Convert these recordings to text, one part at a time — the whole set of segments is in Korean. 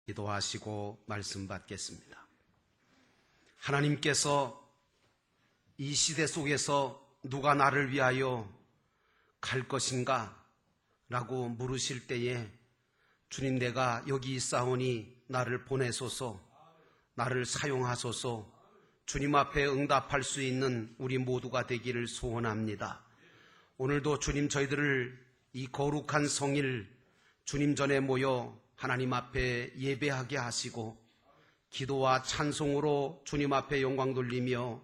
기도하시고 말씀 받겠습니다. 하나님께서 이 시대 속에서 누가 나를 위하여 갈 것인가? 라고 물으실 때에 주님, 내가 여기 있사오니 나를 보내소서, 나를 사용하소서, 주님 앞에 응답할 수 있는 우리 모두가 되기를 소원합니다. 오늘도 주님, 저희들을 이 거룩한 성일 주님 전에 모여 하나님 앞에 예배하게 하시고 기도와 찬송으로 주님 앞에 영광 돌리며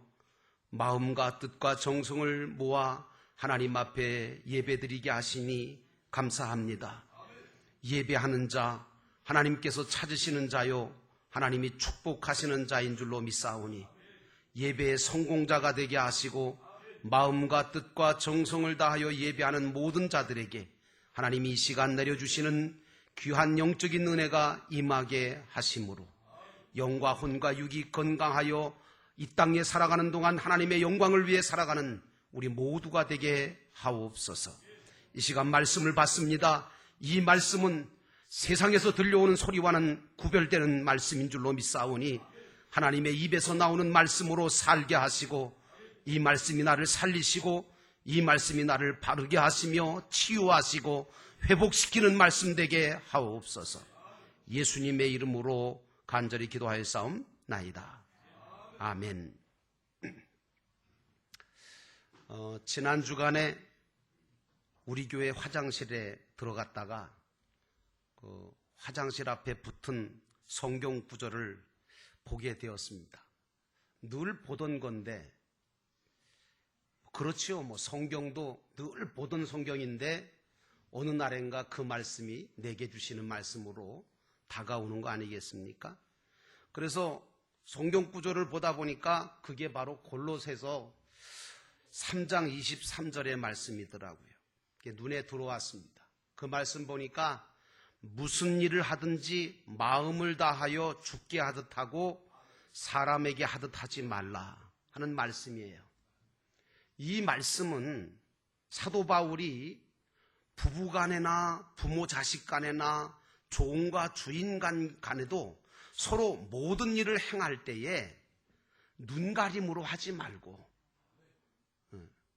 마음과 뜻과 정성을 모아 하나님 앞에 예배드리게 하시니 감사합니다. 예배하는 자, 하나님께서 찾으시는 자요, 하나님이 축복하시는 자인 줄로 믿사오니 예배의 성공자가 되게 하시고 마음과 뜻과 정성을 다하여 예배하는 모든 자들에게 하나님이 이 시간 내려주시는 귀한 영적인 은혜가 임하게 하심으로 영과 혼과 육이 건강하여 이 땅에 살아가는 동안 하나님의 영광을 위해 살아가는 우리 모두가 되게 하옵소서. 이 시간 말씀을 받습니다. 이 말씀은 세상에서 들려오는 소리와는 구별되는 말씀인 줄로 믿사오니 하나님의 입에서 나오는 말씀으로 살게 하시고 이 말씀이 나를 살리시고 이 말씀이 나를 바르게 하시며 치유하시고 회복시키는 말씀 되게 하옵소서. 예수님의 이름으로 간절히 기도하였사옵나이다. 아멘. 지난 주간에 우리 교회 화장실에 들어갔다가 그 화장실 앞에 붙은 성경 구절을 보게 되었습니다. 늘 보던 건데, 그렇지요. 성경도 늘 보던 성경인데 어느 날인가 그 말씀이 내게 주시는 말씀으로 다가오는 거 아니겠습니까? 그래서 성경 구절을 보다 보니까 그게 바로 골로새서 3장 23절의 말씀이더라고요. 그게 눈에 들어왔습니다. 그 말씀 보니까 무슨 일을 하든지 마음을 다하여 죽게 하듯 하고 사람에게 하듯 하지 말라 하는 말씀이에요. 이 말씀은 사도 바울이 부부간에나 부모 자식 간에나 종과 주인 간에도 서로 모든 일을 행할 때에 눈가림으로 하지 말고,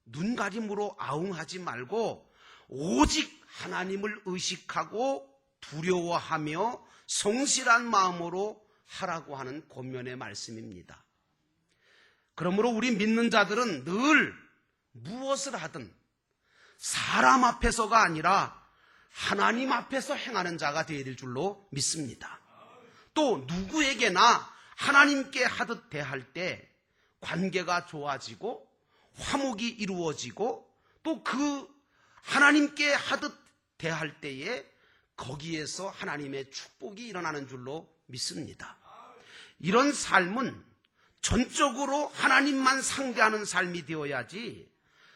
눈가림으로 아웅하지 말고 오직 하나님을 의식하고 두려워하며 성실한 마음으로 하라고 하는 권면의 말씀입니다. 그러므로 우리 믿는 자들은 늘 무엇을 하든 사람 앞에서가 아니라 하나님 앞에서 행하는 자가 되어야 될 줄로 믿습니다. 또 누구에게나 하나님께 하듯 대할 때 관계가 좋아지고 화목이 이루어지고 또 그 하나님께 하듯 대할 때에 거기에서 하나님의 축복이 일어나는 줄로 믿습니다. 이런 삶은 전적으로 하나님만 상대하는 삶이 되어야지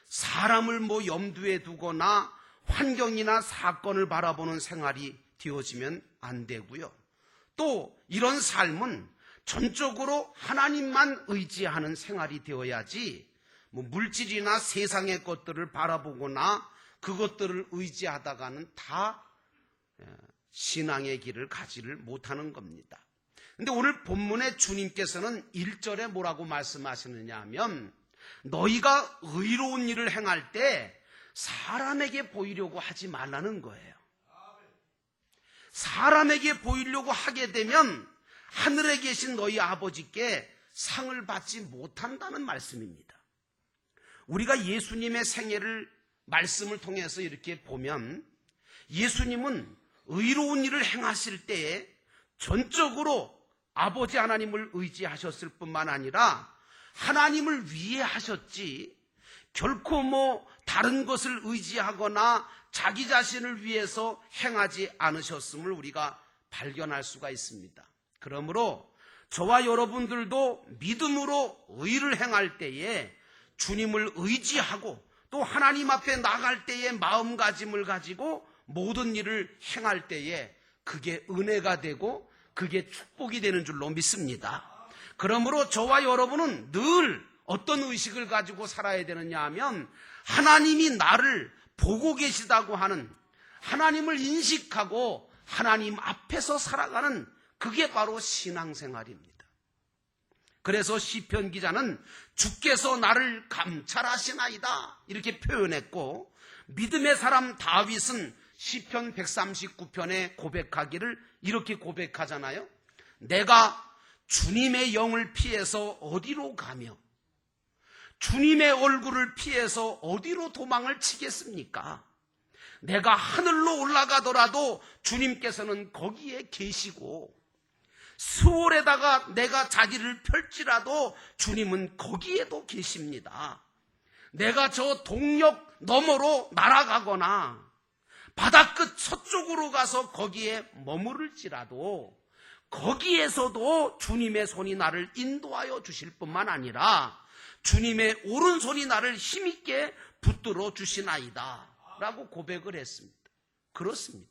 사람을 염두에 두거나 환경이나 사건을 바라보는 생활이 되어지면 안 되고요. 또 이런 삶은 전적으로 하나님만 의지하는 생활이 되어야지 물질이나 세상의 것들을 바라보거나 그것들을 의지하다가는 다 신앙의 길을 가지를 못하는 겁니다. 근데 오늘 본문에 주님께서는 1절에 뭐라고 말씀하시느냐 하면 너희가 의로운 일을 행할 때 사람에게 보이려고 하지 말라는 거예요. 사람에게 보이려고 하게 되면 하늘에 계신 너희 아버지께 상을 받지 못한다는 말씀입니다. 우리가 예수님의 생애를 말씀을 통해서 이렇게 보면 예수님은 의로운 일을 행하실 때에 전적으로 아버지 하나님을 의지하셨을 뿐만 아니라 하나님을 위해 하셨지 결코 다른 것을 의지하거나 자기 자신을 위해서 행하지 않으셨음을 우리가 발견할 수가 있습니다. 그러므로 저와 여러분들도 믿음으로 의를 행할 때에 주님을 의지하고 또 하나님 앞에 나갈 때에 마음가짐을 가지고 모든 일을 행할 때에 그게 은혜가 되고 그게 축복이 되는 줄로 믿습니다. 그러므로 저와 여러분은 늘 어떤 의식을 가지고 살아야 되느냐 하면 하나님이 나를 보고 계시다고 하는 하나님을 인식하고 하나님 앞에서 살아가는 그게 바로 신앙생활입니다. 그래서 시편 기자는 주께서 나를 감찰하시나이다 이렇게 표현했고, 믿음의 사람 다윗은 시편 139편에 고백하기를 이렇게 고백하잖아요. 내가 주님의 영을 피해서 어디로 가며 주님의 얼굴을 피해서 어디로 도망을 치겠습니까? 내가 하늘로 올라가더라도 주님께서는 거기에 계시고, 수월에다가 내가 자리를 펼지라도 주님은 거기에도 계십니다. 내가 저 동력 너머로 날아가거나 바다 끝 서쪽으로 가서 거기에 머무를지라도 거기에서도 주님의 손이 나를 인도하여 주실 뿐만 아니라 주님의 오른손이 나를 힘있게 붙들어 주시나이다 라고 고백을 했습니다. 그렇습니다.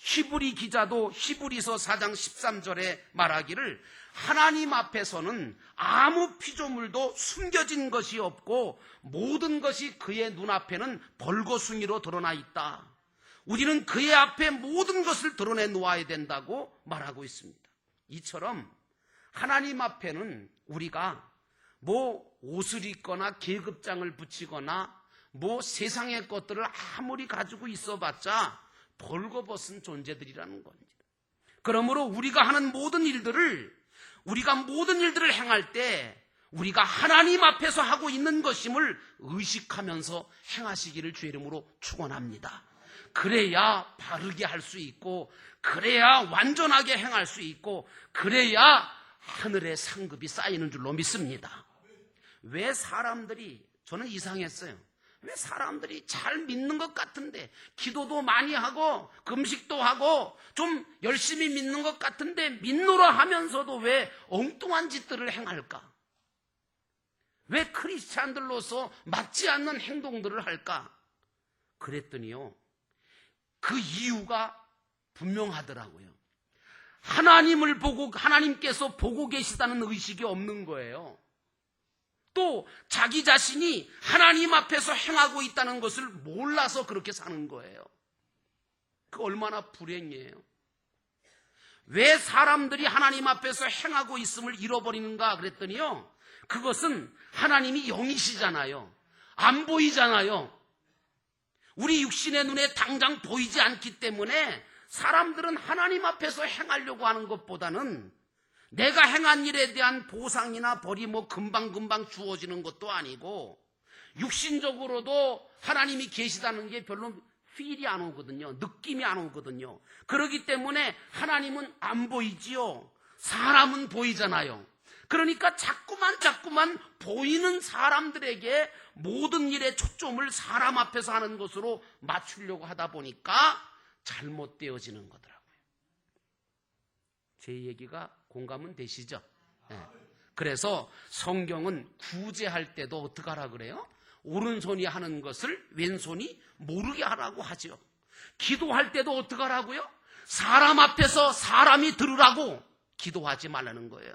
히브리 기자도 히브리서 4장 13절에 말하기를 하나님 앞에서는 아무 피조물도 숨겨진 것이 없고 모든 것이 그의 눈앞에는 벌거숭이로 드러나 있다. 우리는 그의 앞에 모든 것을 드러내 놓아야 된다고 말하고 있습니다. 이처럼 하나님 앞에는 우리가 옷을 입거나 계급장을 붙이거나 세상의 것들을 아무리 가지고 있어봤자 벌거벗은 존재들이라는 겁니다. 그러므로 우리가 하는 모든 일들을 행할 때 우리가 하나님 앞에서 하고 있는 것임을 의식하면서 행하시기를 주의 이름으로 축원합니다. 그래야 바르게 할 수 있고, 그래야 완전하게 행할 수 있고, 그래야 하늘의 상급이 쌓이는 줄로 믿습니다. 저는 이상했어요. 왜 사람들이 잘 믿는 것 같은데, 기도도 많이 하고 금식도 하고 좀 열심히 믿는 것 같은데 믿노라 하면서도 왜 엉뚱한 짓들을 행할까? 왜 크리스찬들로서 맞지 않는 행동들을 할까? 그랬더니요, 그 이유가 분명하더라고요. 하나님께서 보고 계시다는 의식이 없는 거예요. 또 자기 자신이 하나님 앞에서 행하고 있다는 것을 몰라서 그렇게 사는 거예요. 그 얼마나 불행이에요. 왜 사람들이 하나님 앞에서 행하고 있음을 잃어버리는가 그랬더니요, 그것은 하나님이 영이시잖아요. 안 보이잖아요. 우리 육신의 눈에 당장 보이지 않기 때문에 사람들은 하나님 앞에서 행하려고 하는 것보다는 내가 행한 일에 대한 보상이나 벌이 금방금방 주어지는 것도 아니고, 육신적으로도 하나님이 계시다는 게 별로 필이 안 오거든요. 느낌이 안 오거든요. 그렇기 때문에 하나님은 안 보이지요. 사람은 보이잖아요. 그러니까 자꾸만 보이는 사람들에게 모든 일의 초점을 사람 앞에서 하는 것으로 맞추려고 하다 보니까 잘못되어지는 거더라고요. 제 얘기가 공감은 되시죠? 네. 그래서 성경은 구제할 때도 어떻게 하라 그래요? 오른손이 하는 것을 왼손이 모르게 하라고 하죠. 기도할 때도 어떻게 하라고요? 사람 앞에서 사람이 들으라고 기도하지 말라는 거예요.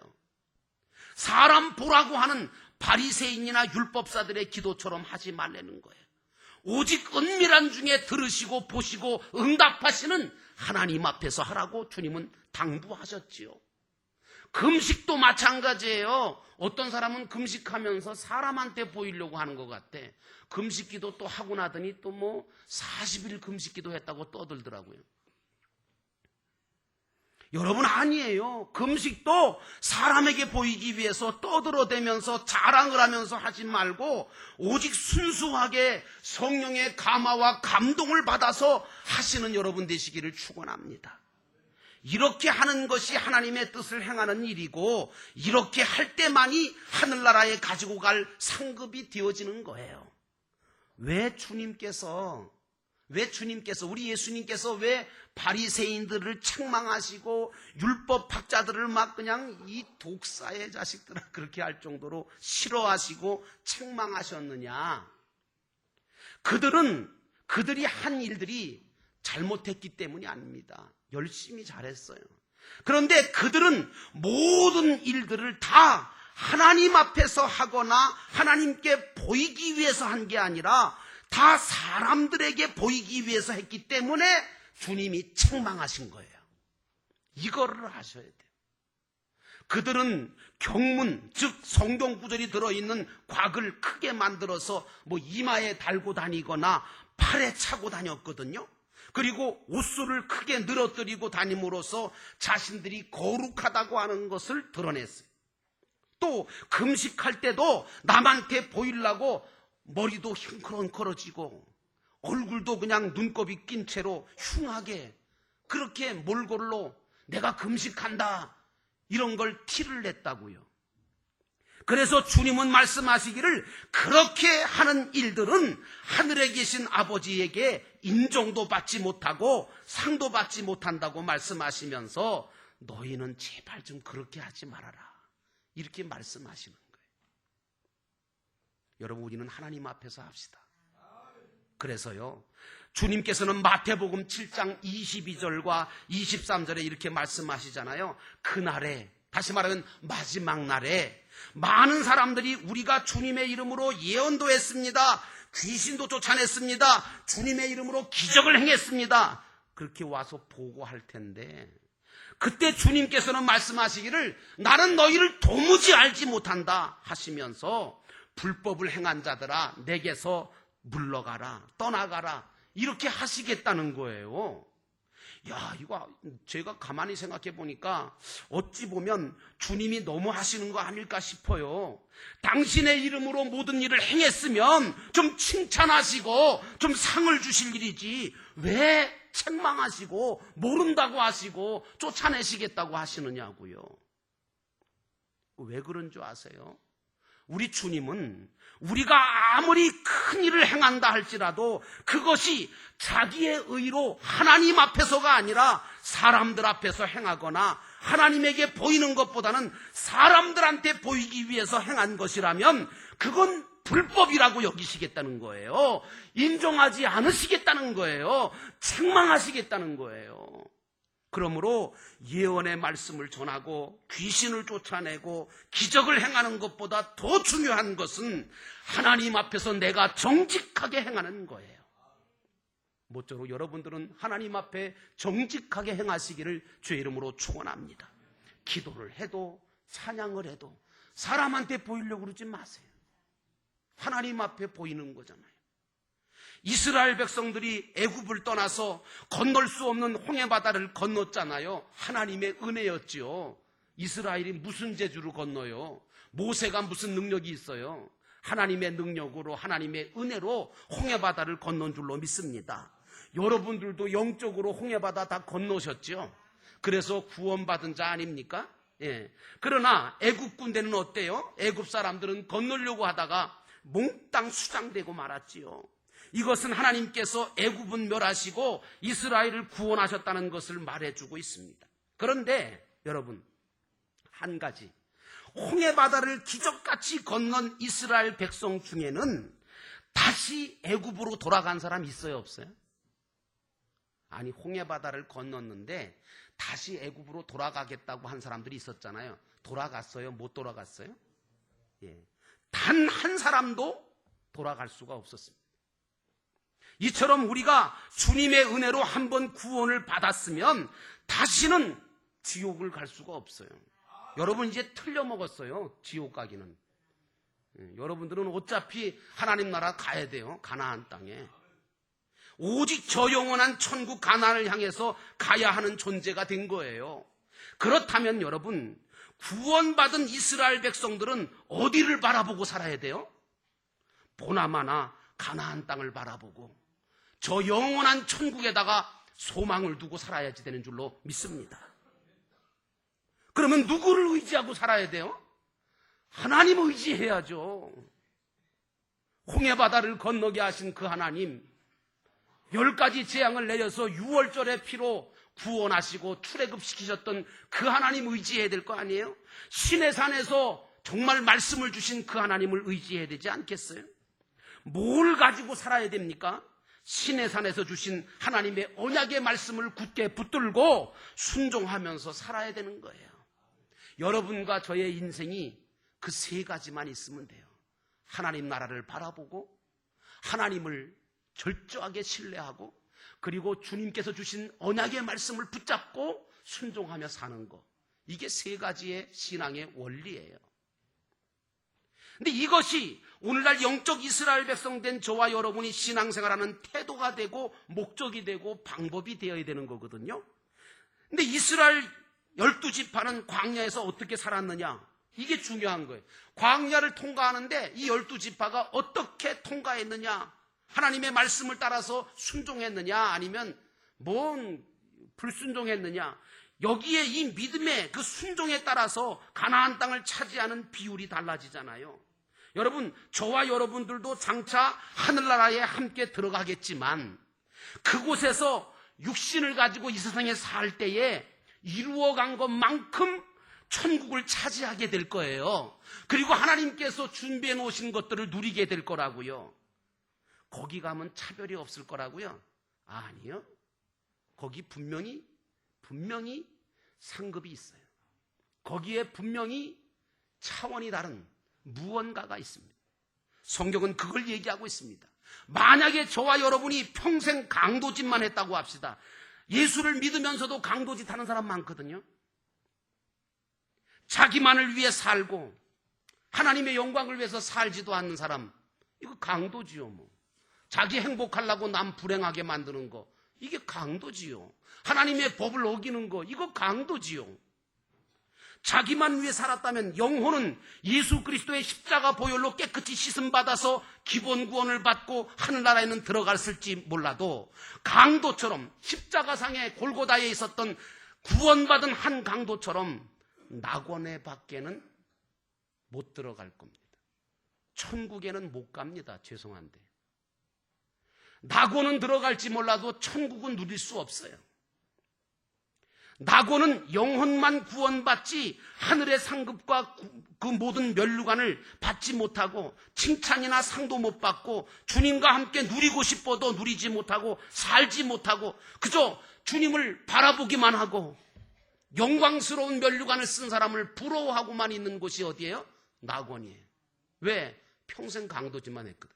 사람 보라고 하는 바리새인이나 율법사들의 기도처럼 하지 말라는 거예요. 오직 은밀한 중에 들으시고 보시고 응답하시는 하나님 앞에서 하라고 주님은 당부하셨지요. 금식도 마찬가지예요. 어떤 사람은 금식하면서 사람한테 보이려고 하는 것 같아. 금식기도 또 하고 나더니 또 40일 금식기도 했다고 떠들더라고요. 여러분, 아니에요. 금식도 사람에게 보이기 위해서 떠들어대면서 자랑을 하면서 하지 말고 오직 순수하게 성령의 감화와 감동을 받아서 하시는 여러분 되시기를 축원합니다. 이렇게 하는 것이 하나님의 뜻을 행하는 일이고, 이렇게 할 때만이 하늘나라에 가지고 갈 상급이 되어지는 거예요. 왜 주님께서 우리 예수님께서 왜 바리새인들을 책망하시고 율법학자들을 막 그냥 이 독사의 자식들아 그렇게 할 정도로 싫어하시고 책망하셨느냐? 그들이 한 일들이 잘못했기 때문이 아닙니다. 열심히 잘했어요. 그런데 그들은 모든 일들을 다 하나님 앞에서 하거나 하나님께 보이기 위해서 한 게 아니라 다 사람들에게 보이기 위해서 했기 때문에 주님이 책망하신 거예요. 이거를 하셔야 돼요. 그들은 경문, 즉 성경 구절이 들어있는 곽을 크게 만들어서 이마에 달고 다니거나 팔에 차고 다녔거든요. 그리고 옷수를 크게 늘어뜨리고 다님으로써 자신들이 거룩하다고 하는 것을 드러냈어요. 또 금식할 때도 남한테 보이려고 머리도 흉커렁커러지고 얼굴도 그냥 눈곱이 낀 채로 흉하게 그렇게 몰골로 내가 금식한다 이런 걸 티를 냈다고요. 그래서 주님은 말씀하시기를 그렇게 하는 일들은 하늘에 계신 아버지에게 인정도 받지 못하고 상도 받지 못한다고 말씀하시면서 너희는 제발 좀 그렇게 하지 말아라 이렇게 말씀하시는 거예요. 여러분, 우리는 하나님 앞에서 합시다. 그래서요, 주님께서는 마태복음 7장 22절과 23절에 이렇게 말씀하시잖아요. 그날에, 다시 말하면 마지막 날에 많은 사람들이 우리가 주님의 이름으로 예언도 했습니다, 귀신도 쫓아냈습니다, 주님의 이름으로 기적을 행했습니다, 그렇게 와서 보고할 텐데, 그때 주님께서는 말씀하시기를 나는 너희를 도무지 알지 못한다 하시면서 불법을 행한 자들아 내게서 물러가라, 떠나가라 이렇게 하시겠다는 거예요. 야, 이거 제가 가만히 생각해 보니까 어찌 보면 주님이 너무 하시는 거 아닐까 싶어요. 당신의 이름으로 모든 일을 행했으면 좀 칭찬하시고 좀 상을 주실 일이지 왜 책망하시고 모른다고 하시고 쫓아내시겠다고 하시느냐고요. 왜 그런 줄 아세요? 우리 주님은 우리가 아무리 큰 일을 행한다 할지라도 그것이 자기의 의로 하나님 앞에서가 아니라 사람들 앞에서 행하거나 하나님에게 보이는 것보다는 사람들한테 보이기 위해서 행한 것이라면 그건 불법이라고 여기시겠다는 거예요. 인정하지 않으시겠다는 거예요. 책망하시겠다는 거예요. 그러므로 예언의 말씀을 전하고 귀신을 쫓아내고 기적을 행하는 것보다 더 중요한 것은 하나님 앞에서 내가 정직하게 행하는 거예요. 모쪼록 여러분들은 하나님 앞에 정직하게 행하시기를 주의 이름으로 축원합니다. 기도를 해도 찬양을 해도 사람한테 보이려고 그러지 마세요. 하나님 앞에 보이는 거잖아요. 이스라엘 백성들이 애굽을 떠나서 건널 수 없는 홍해바다를 건넜잖아요. 하나님의 은혜였지요. 이스라엘이 무슨 재주로 건너요? 모세가 무슨 능력이 있어요? 하나님의 능력으로 하나님의 은혜로 홍해바다를 건넌 줄로 믿습니다. 여러분들도 영적으로 홍해바다 다 건너셨죠? 그래서 구원받은 자 아닙니까? 예. 그러나 애굽 군대는 어때요? 애굽 사람들은 건너려고 하다가 몽땅 수장되고 말았지요. 이것은 하나님께서 애굽은 멸하시고 이스라엘을 구원하셨다는 것을 말해주고 있습니다. 그런데 여러분, 한 가지, 홍해바다를 기적같이 건넌 이스라엘 백성 중에는 다시 애굽으로 돌아간 사람 있어요, 없어요? 아니, 홍해바다를 건넜는데 다시 애굽으로 돌아가겠다고 한 사람들이 있었잖아요. 돌아갔어요? 못 돌아갔어요? 예. 단 한 사람도 돌아갈 수가 없었습니다. 이처럼 우리가 주님의 은혜로 한번 구원을 받았으면 다시는 지옥을 갈 수가 없어요. 여러분 이제 틀려먹었어요. 지옥 가기는. 여러분들은 어차피 하나님 나라 가야 돼요. 가나안 땅에. 오직 저 영원한 천국 가나안을 향해서 가야 하는 존재가 된 거예요. 그렇다면 여러분, 구원받은 이스라엘 백성들은 어디를 바라보고 살아야 돼요? 보나마나 가나안 땅을 바라보고 저 영원한 천국에다가 소망을 두고 살아야지 되는 줄로 믿습니다. 그러면 누구를 의지하고 살아야 돼요? 하나님 의지해야죠. 홍해바다를 건너게 하신 그 하나님, 10가지 재앙을 내려서 유월절의 피로 구원하시고 출애굽시키셨던 그 하나님 의지해야 될 거 아니에요? 시내산에서 정말 말씀을 주신 그 하나님을 의지해야 되지 않겠어요? 뭘 가지고 살아야 됩니까? 시내산에서 주신 하나님의 언약의 말씀을 굳게 붙들고 순종하면서 살아야 되는 거예요. 여러분과 저의 인생이 그 3가지만 있으면 돼요. 하나님 나라를 바라보고 하나님을 철저하게 신뢰하고 그리고 주님께서 주신 언약의 말씀을 붙잡고 순종하며 사는 것. 이게 세 가지의 신앙의 원리예요. 근데 이것이 오늘날 영적 이스라엘 백성 된 저와 여러분이 신앙생활하는 태도가 되고 목적이 되고 방법이 되어야 되는 거거든요. 근데 이스라엘 12지파는 광야에서 어떻게 살았느냐? 이게 중요한 거예요. 광야를 통과하는데 이 12지파가 어떻게 통과했느냐? 하나님의 말씀을 따라서 순종했느냐? 아니면 뭔 불순종했느냐? 여기에 이 믿음의 그 순종에 따라서 가나안 땅을 차지하는 비율이 달라지잖아요. 여러분, 저와 여러분들도 장차 하늘나라에 함께 들어가겠지만 그곳에서 육신을 가지고 이 세상에 살 때에 이루어간 것만큼 천국을 차지하게 될 거예요. 그리고 하나님께서 준비해 놓으신 것들을 누리게 될 거라고요. 거기 가면 차별이 없을 거라고요? 아니요. 거기 분명히 상급이 있어요. 거기에 분명히 차원이 다른 무언가가 있습니다. 성경은 그걸 얘기하고 있습니다. 만약에 저와 여러분이 평생 강도짓만 했다고 합시다. 예수를 믿으면서도 강도짓 하는 사람 많거든요. 자기만을 위해 살고 하나님의 영광을 위해서 살지도 않는 사람, 이거 강도지요. 뭐 자기 행복하려고 남 불행하게 만드는 거, 이게 강도지요. 하나님의 법을 어기는 거, 이거 강도지요. 자기만 위해 살았다면 영혼은 예수 그리스도의 십자가 보혈로 깨끗이 씻음받아서 기본 구원을 받고 하늘나라에는 들어갔을지 몰라도 강도처럼 십자가상의 골고다에 있었던 구원받은 한 강도처럼 낙원에 밖에는 못 들어갈 겁니다. 천국에는 못 갑니다. 죄송한데. 낙원은 들어갈지 몰라도 천국은 누릴 수 없어요. 낙원은 영혼만 구원받지 하늘의 상급과 그 모든 면류관을 받지 못하고 칭찬이나 상도 못 받고 주님과 함께 누리고 싶어도 누리지 못하고 살지 못하고 그저 주님을 바라보기만 하고 영광스러운 면류관을 쓴 사람을 부러워하고만 있는 곳이 어디예요? 낙원이에요. 왜? 평생 강도짓만 했거든.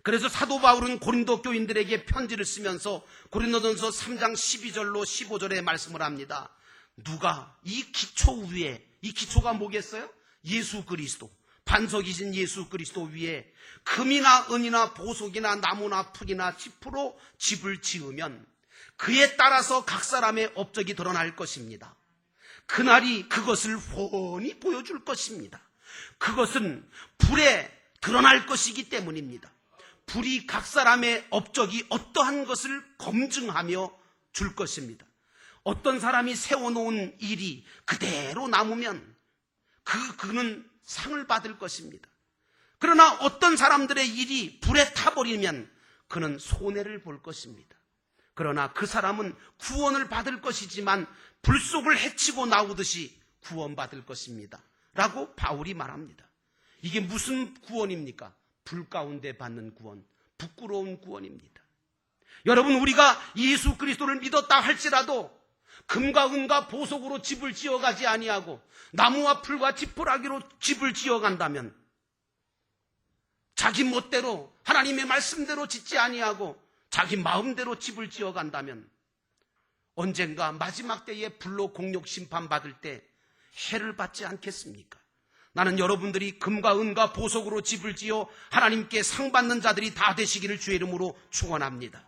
그래서 사도 바울은 고린도 교인들에게 편지를 쓰면서 고린도전서 3장 12절로 15절에 말씀을 합니다. 누가 이 기초 위에, 이 기초가 뭐겠어요? 예수 그리스도, 반석이신 예수 그리스도 위에 금이나 은이나 보석이나 나무나 풀이나 짚으로 집을 지으면 그에 따라서 각 사람의 업적이 드러날 것입니다. 그날이 그것을 훤히 보여줄 것입니다. 그것은 불에 드러날 것이기 때문입니다. 불이 각 사람의 업적이 어떠한 것을 검증하며 줄 것입니다. 어떤 사람이 세워놓은 일이 그대로 남으면 그는 상을 받을 것입니다. 그러나 어떤 사람들의 일이 불에 타버리면 그는 손해를 볼 것입니다. 그러나 그 사람은 구원을 받을 것이지만 불 속을 헤치고 나오듯이 구원받을 것입니다. 라고 바울이 말합니다. 이게 무슨 구원입니까? 불 가운데 받는 구원, 부끄러운 구원입니다. 여러분, 우리가 예수 그리스도를 믿었다 할지라도 금과 은과 보석으로 집을 지어가지 아니하고 나무와 풀과 지푸라기로 집을 지어간다면 자기 멋대로 하나님의 말씀대로 짓지 아니하고 자기 마음대로 집을 지어간다면 언젠가 마지막 때에 불로 공욕 심판받을 때 해를 받지 않겠습니까? 나는 여러분들이 금과 은과 보석으로 집을 지어 하나님께 상 받는 자들이 다 되시기를 주의 이름으로 축원합니다.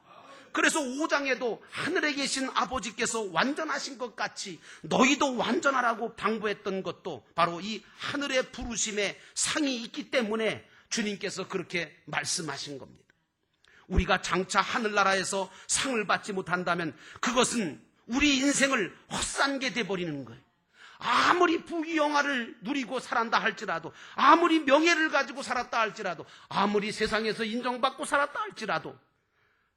그래서 5장에도 하늘에 계신 아버지께서 완전하신 것 같이 너희도 완전하라고 당부했던 것도 바로 이 하늘의 부르심에 상이 있기 때문에 주님께서 그렇게 말씀하신 겁니다. 우리가 장차 하늘나라에서 상을 받지 못한다면 그것은 우리 인생을 헛산게 돼버리는 거예요. 아무리 부귀영화를 누리고 살았다 할지라도, 아무리 명예를 가지고 살았다 할지라도, 아무리 세상에서 인정받고 살았다 할지라도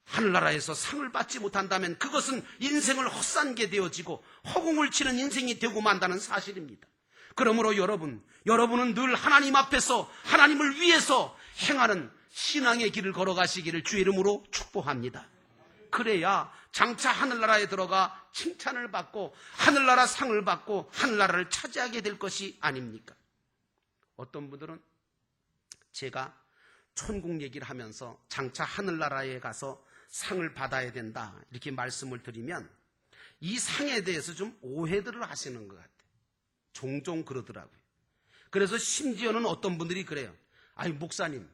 하늘나라에서 상을 받지 못한다면 그것은 인생을 헛산게 되어지고 허공을 치는 인생이 되고 만다는 사실입니다. 그러므로 여러분은 늘 하나님 앞에서 하나님을 위해서 행하는 신앙의 길을 걸어가시기를 주의 이름으로 축복합니다. 그래야 장차 하늘나라에 들어가 칭찬을 받고 하늘나라 상을 받고 하늘나라를 차지하게 될 것이 아닙니까? 어떤 분들은 제가 천국 얘기를 하면서 장차 하늘나라에 가서 상을 받아야 된다 이렇게 말씀을 드리면 이 상에 대해서 좀 오해들을 하시는 것 같아요. 종종 그러더라고요. 그래서 심지어는 어떤 분들이 그래요. 아니, 목사님,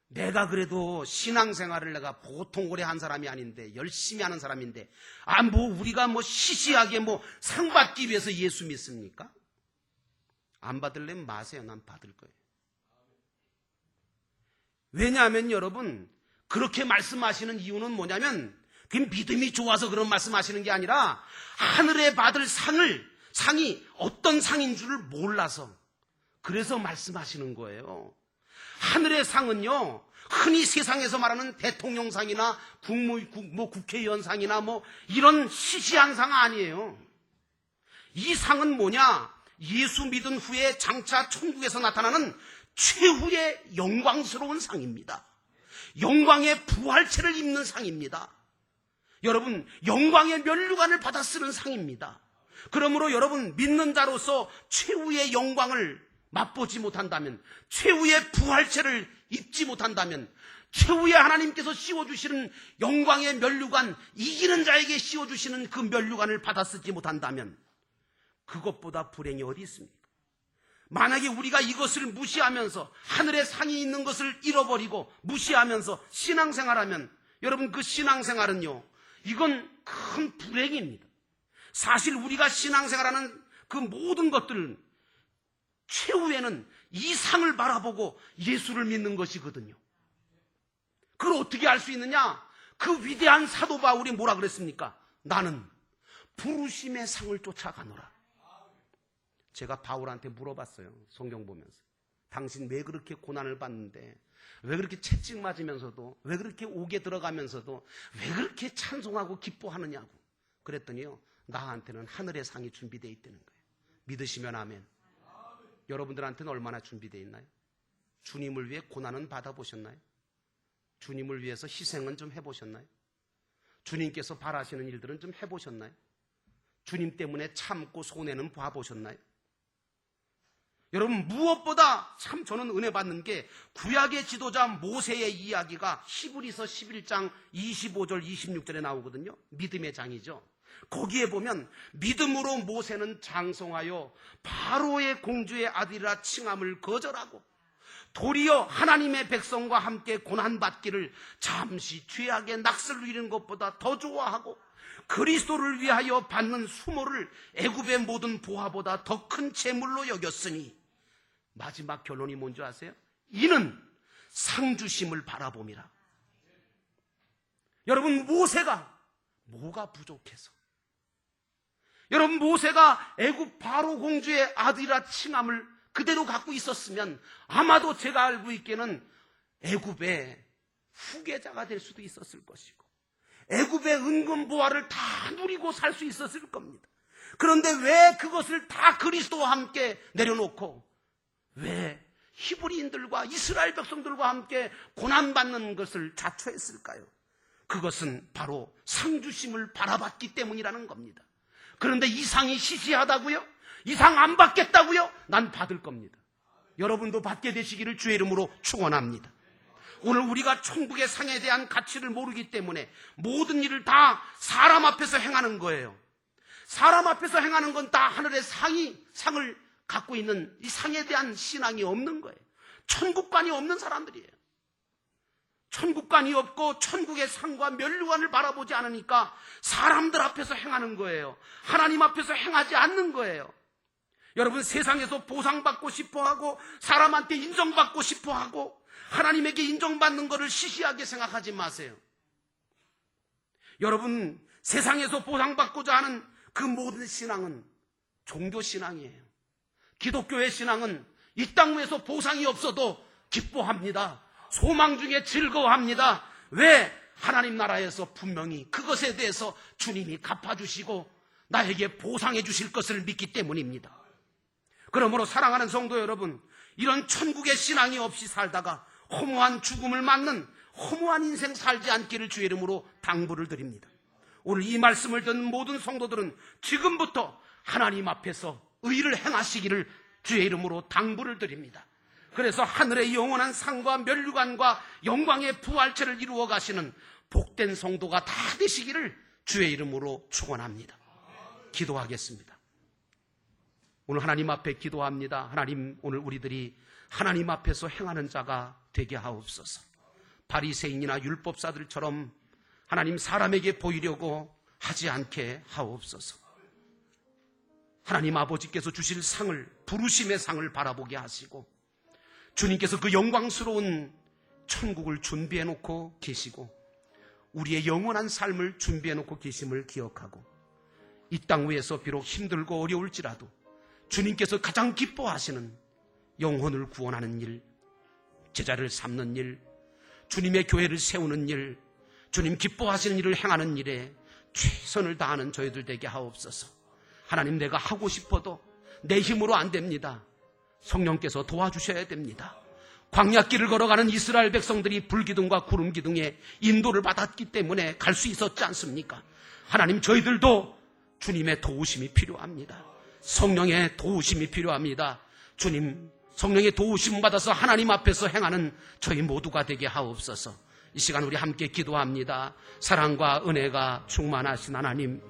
내가 그래도 신앙생활을 내가 보통 오래 한 사람이 아닌데, 열심히 하는 사람인데, 우리가 시시하게 상 받기 위해서 예수 믿습니까? 안 받으려면 마세요. 난 받을 거예요. 왜냐하면 여러분, 그렇게 말씀하시는 이유는 뭐냐면, 그 믿음이 좋아서 그런 말씀하시는 게 아니라, 하늘에 받을 상이 어떤 상인 줄을 몰라서, 그래서 말씀하시는 거예요. 하늘의 상은요, 흔히 세상에서 말하는 대통령상이나 국회의원상이나 이런 시시한 상 아니에요. 이 상은 뭐냐? 예수 믿은 후에 장차 천국에서 나타나는 최후의 영광스러운 상입니다. 영광의 부활체를 입는 상입니다. 여러분, 영광의 면류관을 받아 쓰는 상입니다. 그러므로 여러분, 믿는 자로서 최후의 영광을 맛보지 못한다면, 최후의 부활체를 입지 못한다면, 최후의 하나님께서 씌워주시는 영광의 면류관, 이기는 자에게 씌워주시는 그 면류관을 받아 쓰지 못한다면 그것보다 불행이 어디 있습니까? 만약에 우리가 이것을 무시하면서 하늘에 상이 있는 것을 잃어버리고 무시하면서 신앙생활하면, 여러분, 그 신앙생활은요, 이건 큰 불행입니다. 사실 우리가 신앙생활하는 그 모든 것들은 최후에는 이 상을 바라보고 예수를 믿는 것이거든요. 그걸 어떻게 알 수 있느냐? 그 위대한 사도 바울이 뭐라 그랬습니까? 나는 부르심의 상을 쫓아가노라. 제가 바울한테 물어봤어요. 성경 보면서. 당신 왜 그렇게 고난을 받는데, 왜 그렇게 채찍 맞으면서도, 왜 그렇게 옥에 들어가면서도 왜 그렇게 찬송하고 기뻐하느냐고. 그랬더니요, 나한테는 하늘의 상이 준비되어 있다는 거예요. 믿으시면 아멘. 여러분들한테는 얼마나 준비되어 있나요? 주님을 위해 고난은 받아보셨나요? 주님을 위해서 희생은 좀 해보셨나요? 주님께서 바라시는 일들은 좀 해보셨나요? 주님 때문에 참고 손해는 봐보셨나요? 여러분, 무엇보다 참 저는 은혜 받는 게, 구약의 지도자 모세의 이야기가 히브리서 11장 25절 26절에 나오거든요. 믿음의 장이죠. 거기에 보면 믿음으로 모세는 장성하여 바로의 공주의 아들이라 칭함을 거절하고 도리어 하나님의 백성과 함께 고난받기를 잠시 죄악의 낙슬을 누리는 것보다 더 좋아하고 그리스도를 위하여 받는 수모를 애굽의 모든 보화보다 더 큰 재물로 여겼으니, 마지막 결론이 뭔지 아세요? 이는 상주심을 바라봄이라. 여러분, 모세가 뭐가 부족해서, 여러분, 모세가 애굽 바로 공주의 아들이라 칭함을 그대로 갖고 있었으면 아마도 제가 알고 있기에는 애굽의 후계자가 될 수도 있었을 것이고, 애굽의 은금 보화를 다 누리고 살 수 있었을 겁니다. 그런데 왜 그것을 다 그리스도와 함께 내려놓고, 왜 히브리인들과 이스라엘 백성들과 함께 고난받는 것을 자초했을까요? 그것은 바로 상주심을 바라봤기 때문이라는 겁니다. 그런데 이 상이 시시하다고요? 이 상 안 받겠다고요? 난 받을 겁니다. 여러분도 받게 되시기를 주의 이름으로 축원합니다. 오늘 우리가 천국의 상에 대한 가치를 모르기 때문에 모든 일을 다 사람 앞에서 행하는 거예요. 사람 앞에서 행하는 건 다 하늘의 상을 갖고 있는 이 상에 대한 신앙이 없는 거예요. 천국관이 없는 사람들이에요. 천국관이 없고 천국의 상과 면류관을 바라보지 않으니까 사람들 앞에서 행하는 거예요. 하나님 앞에서 행하지 않는 거예요. 여러분, 세상에서 보상받고 싶어하고 사람한테 인정받고 싶어하고 하나님에게 인정받는 것을 시시하게 생각하지 마세요. 여러분, 세상에서 보상받고자 하는 그 모든 신앙은 종교신앙이에요. 기독교의 신앙은 이 땅 위에서 보상이 없어도 기뻐합니다. 소망 중에 즐거워합니다. 왜? 하나님 나라에서 분명히 그것에 대해서 주님이 갚아주시고 나에게 보상해 주실 것을 믿기 때문입니다. 그러므로 사랑하는 성도 여러분, 이런 천국의 신앙이 없이 살다가 허무한 죽음을 맞는 허무한 인생 살지 않기를 주의 이름으로 당부를 드립니다. 오늘 이 말씀을 듣는 모든 성도들은 지금부터 하나님 앞에서 의를 행하시기를 주의 이름으로 당부를 드립니다. 그래서 하늘의 영원한 상과 면류관과 영광의 부활체를 이루어 가시는 복된 성도가 다 되시기를 주의 이름으로 축원합니다. 기도하겠습니다. 오늘 하나님 앞에 기도합니다. 하나님, 오늘 우리들이 하나님 앞에서 행하는 자가 되게 하옵소서. 바리새인이나 율법사들처럼 하나님 사람에게 보이려고 하지 않게 하옵소서. 하나님 아버지께서 주실 상을, 부르심의 상을 바라보게 하시고 주님께서 그 영광스러운 천국을 준비해 놓고 계시고 우리의 영원한 삶을 준비해 놓고 계심을 기억하고 이 땅 위에서 비록 힘들고 어려울지라도 주님께서 가장 기뻐하시는 영혼을 구원하는 일, 제자를 삼는 일, 주님의 교회를 세우는 일, 주님 기뻐하시는 일을 행하는 일에 최선을 다하는 저희들 되게 하옵소서. 하나님, 내가 하고 싶어도 내 힘으로 안 됩니다. 성령께서 도와주셔야 됩니다. 광야길을 걸어가는 이스라엘 백성들이 불기둥과 구름기둥에 인도를 받았기 때문에 갈 수 있었지 않습니까? 하나님, 저희들도 주님의 도우심이 필요합니다. 성령의 도우심이 필요합니다. 주님, 성령의 도우심 받아서 하나님 앞에서 행하는 저희 모두가 되게 하옵소서. 이 시간 우리 함께 기도합니다. 사랑과 은혜가 충만하신 하나님,